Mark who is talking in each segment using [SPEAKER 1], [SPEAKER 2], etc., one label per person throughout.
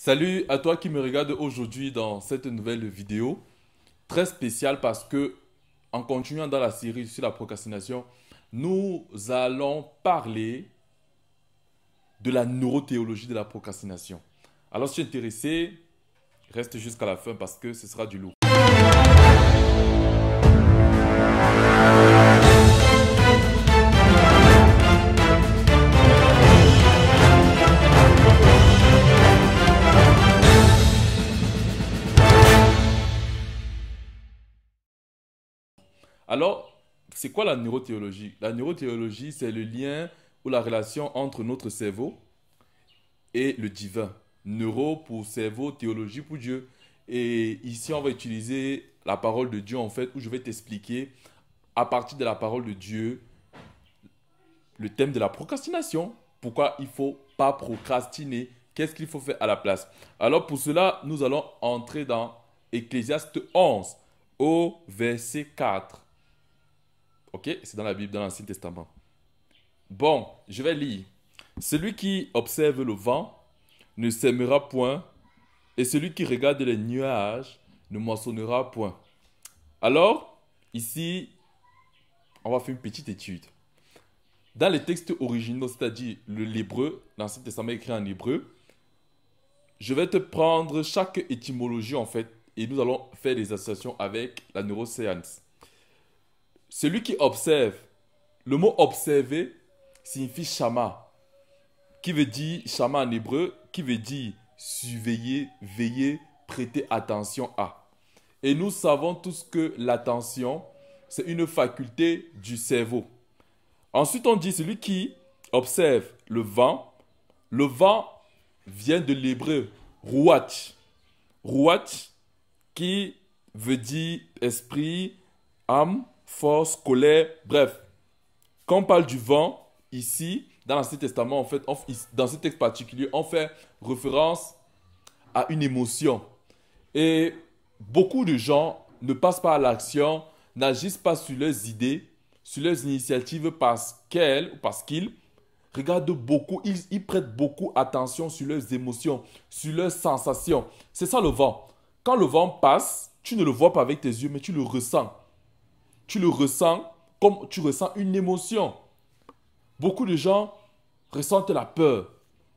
[SPEAKER 1] Salut à toi qui me regarde aujourd'hui dans cette nouvelle vidéo, très spéciale parce que, en continuant dans la série sur la procrastination, nous allons parler de la neurothéologie de la procrastination. Alors si tu es intéressé, reste jusqu'à la fin parce que ce sera du lourd. Alors, c'est quoi la neurothéologie? La neurothéologie, c'est le lien ou la relation entre notre cerveau et le divin. Neuro pour cerveau, théologie pour Dieu. Et ici, on va utiliser la parole de Dieu, en fait, où je vais t'expliquer, à partir de la parole de Dieu, le thème de la procrastination. Pourquoi il ne faut pas procrastiner? Qu'est-ce qu'il faut faire à la place? Alors, pour cela, nous allons entrer dans Ecclésiaste 11, au verset 4. Ok, c'est dans la Bible, dans l'Ancien Testament. Bon, je vais lire. Celui qui observe le vent ne sèmera point, et celui qui regarde les nuages ne moissonnera point. Alors, ici, on va faire une petite étude. Dans les textes originaux, c'est-à-dire l'hébreu, l'Ancien Testament écrit en hébreu, je vais te prendre chaque étymologie en fait, et nous allons faire des associations avec la neuroscience. Celui qui observe, le mot observer signifie shama, qui veut dire shama en hébreu, qui veut dire surveiller, veiller, prêter attention à. Et nous savons tous que l'attention, c'est une faculté du cerveau. Ensuite, on dit celui qui observe le vent. Le vent vient de l'hébreu ruach. Ruach qui veut dire esprit, âme, force, colère, bref. Quand on parle du vent, ici, dans l'Ancien Testament, en fait, dans ce texte particulier, on fait référence à une émotion. Et beaucoup de gens ne passent pas à l'action, n'agissent pas sur leurs idées, sur leurs initiatives parce qu'elles ou parce qu'ils regardent beaucoup, ils prêtent beaucoup attention sur leurs émotions, sur leurs sensations. C'est ça le vent. Quand le vent passe, tu ne le vois pas avec tes yeux, mais tu le ressens. Tu le ressens comme tu ressens une émotion. Beaucoup de gens ressentent la peur.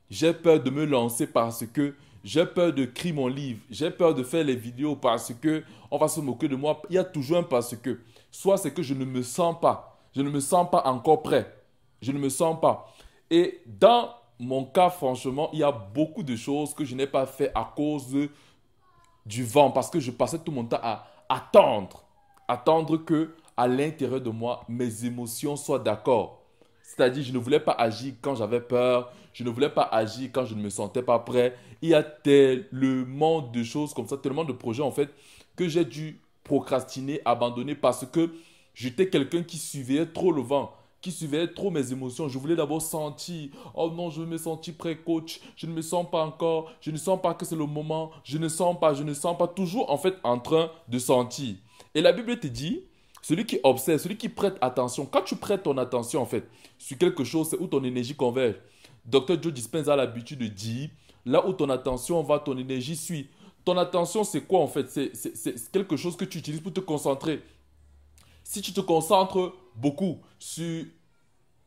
[SPEAKER 1] J'ai peur de me lancer parce que j'ai peur de créer mon livre. J'ai peur de faire les vidéos parce que on va se moquer de moi. Il y a toujours un parce que. Soit c'est que je ne me sens pas. Je ne me sens pas encore prêt. Je ne me sens pas. Et dans mon cas, franchement, il y a beaucoup de choses que je n'ai pas fait à cause du vent. Parce que je passais tout mon temps à attendre. Attendre que à l'intérieur de moi, mes émotions soient d'accord. C'est-à-dire, je ne voulais pas agir quand j'avais peur. Je ne voulais pas agir quand je ne me sentais pas prêt. Il y a tellement de choses comme ça, tellement de projets en fait, que j'ai dû procrastiner, abandonner parce que j'étais quelqu'un qui surveillait trop le vent, qui surveillait trop mes émotions. Je voulais d'abord sentir, oh non, je me sentis prêt, coach. Je ne me sens pas encore. Je ne sens pas que c'est le moment. Je ne sens pas. Toujours en fait en train de sentir. Et la Bible te dit, celui qui observe, celui qui prête attention, quand tu prêtes ton attention en fait sur quelque chose, c'est où ton énergie converge. Dr. Joe Dispenza a l'habitude de dire, là où ton attention va, ton énergie suit. Ton attention, c'est quoi en fait? C'est quelque chose que tu utilises pour te concentrer. Si tu te concentres beaucoup sur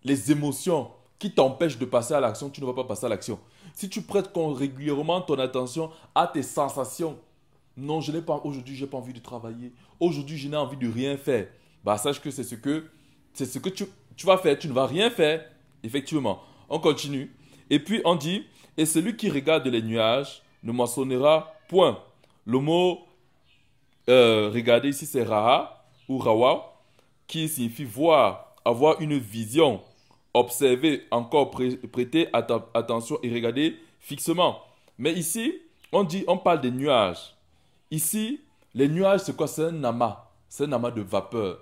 [SPEAKER 1] les émotions qui t'empêchent de passer à l'action, tu ne vas pas passer à l'action. Si tu prêtes régulièrement ton attention à tes sensations, non, je n'ai pas, aujourd'hui, je n'ai pas envie de travailler. Aujourd'hui, je n'ai envie de rien faire. Bah, sache que c'est ce que tu vas faire. Tu ne vas rien faire. Effectivement. On continue. Et puis, on dit, et celui qui regarde les nuages ne moissonnera point. Le mot regarder ici, c'est raha ou rawa, qui signifie voir, avoir une vision, observer, encore prêter attention et regarder fixement. Mais ici, on parle des nuages. Ici, les nuages, c'est quoi? C'est un amas. C'est un amas de vapeur.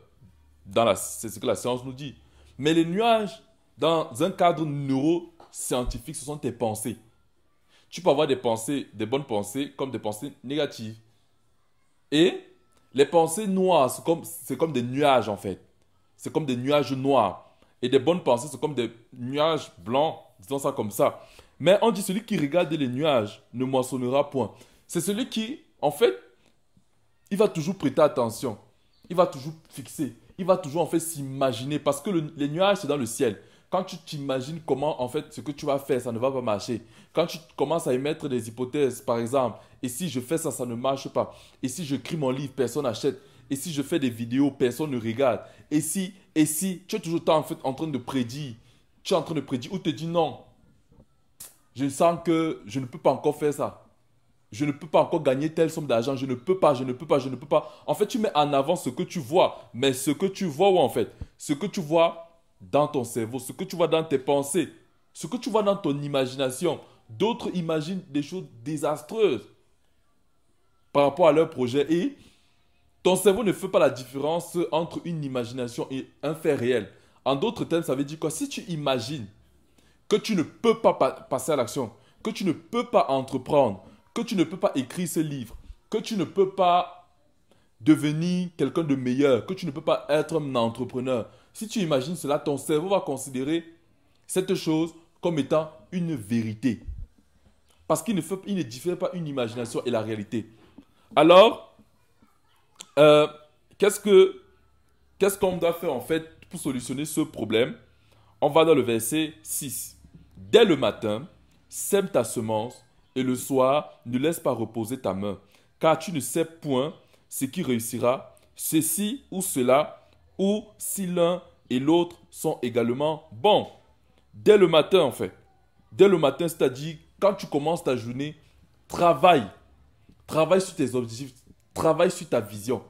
[SPEAKER 1] C'est ce que la science nous dit. Mais les nuages, dans un cadre neuroscientifique, ce sont tes pensées. Tu peux avoir des pensées, des bonnes pensées, comme des pensées négatives. Et les pensées noires, c'est comme des nuages en fait. C'est comme des nuages noirs. Et des bonnes pensées, c'est comme des nuages blancs, disons ça comme ça. Mais on dit celui qui regarde les nuages ne moissonnera point. C'est celui qui, en fait, il va toujours prêter attention. Il va toujours fixer. Il va toujours en fait s'imaginer. Parce que les nuages, c'est dans le ciel. Quand tu t'imagines comment en fait ce que tu vas faire, ça ne va pas marcher. Quand tu commences à émettre des hypothèses, par exemple, et si je fais ça, ça ne marche pas. Et si j'écris mon livre, personne n'achète. Et si je fais des vidéos, personne ne regarde. Et si, tu es toujours en fait en train de prédire. Tu es en train de prédire ou te dis non, je sens que je ne peux pas encore faire ça. Je ne peux pas encore gagner telle somme d'argent. Je ne peux pas, je ne peux pas, je ne peux pas. En fait, tu mets en avant ce que tu vois. Mais ce que tu vois, où en fait? Ce que tu vois dans ton cerveau, ce que tu vois dans tes pensées, ce que tu vois dans ton imagination. D'autres imaginent des choses désastreuses par rapport à leur projet. Et ton cerveau ne fait pas la différence entre une imagination et un fait réel. En d'autres termes, ça veut dire quoi? Si tu imagines que tu ne peux pas passer à l'action, que tu ne peux pas entreprendre, que tu ne peux pas écrire ce livre, que tu ne peux pas devenir quelqu'un de meilleur, que tu ne peux pas être un entrepreneur. Si tu imagines cela, ton cerveau va considérer cette chose comme étant une vérité. Parce il ne diffère pas une imagination et la réalité. Alors, euh, qu'est-ce que, qu'est-ce qu'on doit faire en fait pour solutionner ce problème? On va dans le verset 6. Dès le matin, sème ta semence et le soir, ne laisse pas reposer ta main, car tu ne sais point ce qui réussira, ceci ou cela, ou si l'un et l'autre sont également bons. Dès le matin, en fait. Dès le matin, c'est-à-dire quand tu commences ta journée, travaille. Travaille sur tes objectifs, travaille sur ta vision.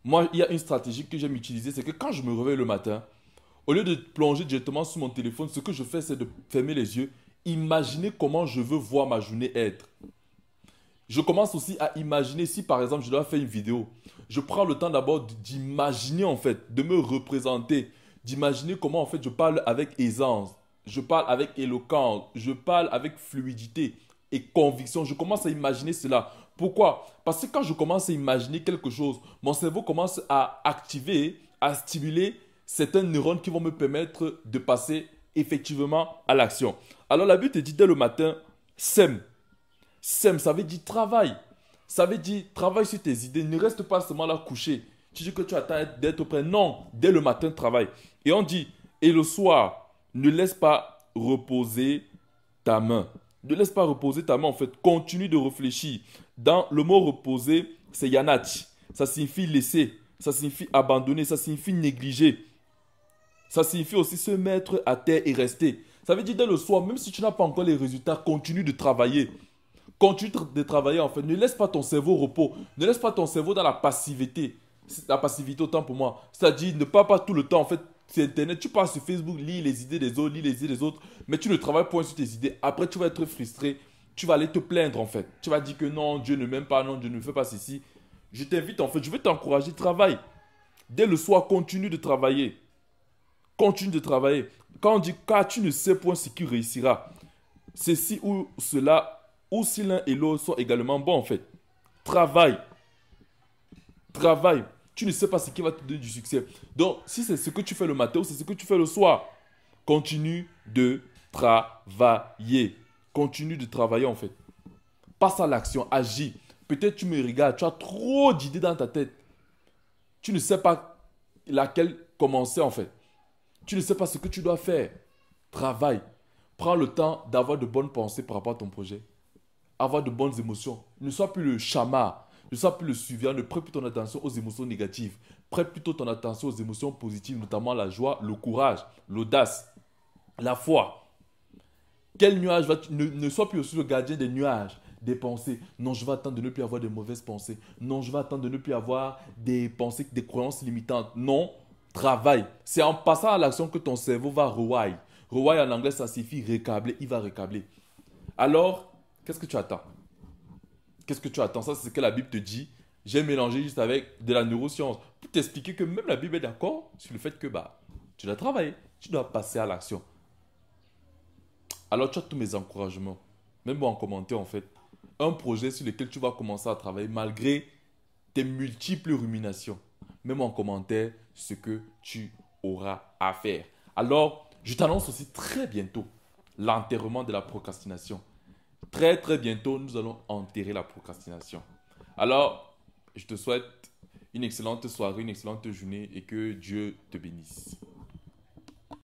[SPEAKER 1] Moi, il y a une stratégie que j'aime utiliser, c'est que quand je me réveille le matin, au lieu de plonger directement sur mon téléphone, ce que je fais, c'est de fermer les yeux, imaginer comment je veux voir ma journée être. Je commence aussi à imaginer si par exemple je dois faire une vidéo. Je prends le temps d'abord d'imaginer en fait, de me représenter, d'imaginer comment en fait je parle avec aisance, je parle avec éloquence, je parle avec fluidité et conviction. Je commence à imaginer cela. Pourquoi? Parce que quand je commence à imaginer quelque chose, mon cerveau commence à activer, à stimuler certains neurones qui vont me permettre de passer effectivement à l'action. Alors la Bible te dit dès le matin, sème. Sème, ça veut dire travail. Ça veut dire travaille sur tes idées. Ne reste pas seulement là couché. Tu dis que tu attends d'être prêt. Non, dès le matin, travaille. Et on dit, et le soir, ne laisse pas reposer ta main. Ne laisse pas reposer ta main, en fait. Continue de réfléchir. Dans le mot reposer, c'est yanach. Ça signifie laisser. Ça signifie abandonner. Ça signifie négliger. Ça signifie aussi se mettre à terre et rester. Ça veut dire dès le soir, même si tu n'as pas encore les résultats, continue de travailler. Continue de travailler en fait. Ne laisse pas ton cerveau au repos. Ne laisse pas ton cerveau dans la passivité. La passivité autant pour moi. C'est-à-dire ne pas tout le temps en fait sur Internet. Tu passes sur Facebook, lis les idées des autres, lis les idées des autres. Mais tu ne travailles point sur tes idées. Après tu vas être frustré. Tu vas aller te plaindre en fait. Tu vas dire que non, Dieu ne m'aime pas, non, Dieu ne fait pas ceci. Je t'invite en fait, je vais t'encourager, travaille. Dès le soir, continue de travailler. Continue de travailler. Quand on dit car tu ne sais point ce qui réussira, ceci ou cela, ou si l'un et l'autre sont également bons en fait. Travaille. Travaille. Tu ne sais pas ce qui va te donner du succès. Donc, si c'est ce que tu fais le matin ou c'est ce que tu fais le soir, continue de travailler. Continue de travailler en fait. Passe à l'action, agis. Peut-être tu me regardes, tu as trop d'idées dans ta tête. Tu ne sais pas laquelle commencer en fait. Tu ne sais pas ce que tu dois faire. Travaille. Prends le temps d'avoir de bonnes pensées par rapport à ton projet. Avoir de bonnes émotions. Ne sois plus le chamard. Ne sois plus le suivant. Ne prête plus ton attention aux émotions négatives. Prête plutôt ton attention aux émotions positives, notamment la joie, le courage, l'audace, la foi. Quel nuage ne sois plus aussi le gardien des nuages, des pensées. Non, je vais attendre de ne plus avoir de mauvaises pensées. Non, je vais attendre de ne plus avoir des pensées, des croyances limitantes. Non, travaille. C'est en passant à l'action que ton cerveau va rewire. Rewire en anglais, ça signifie recabler. Il va recabler. Alors, qu'est-ce que tu attends? Qu'est-ce que tu attends? Ça, c'est ce que la Bible te dit. J'ai mélangé juste avec de la neuroscience pour t'expliquer que même la Bible est d'accord sur le fait que tu dois travailler, tu dois passer à l'action. Alors, tu as tous mes encouragements. Même moi en commentaire, en fait. Un projet sur lequel tu vas commencer à travailler malgré tes multiples ruminations. Même en commentaire ce que tu auras à faire. Alors, je t'annonce aussi très bientôt l'enterrement de la procrastination. Très très bientôt, nous allons enterrer la procrastination. Alors, je te souhaite une excellente soirée, une excellente journée et que Dieu te bénisse.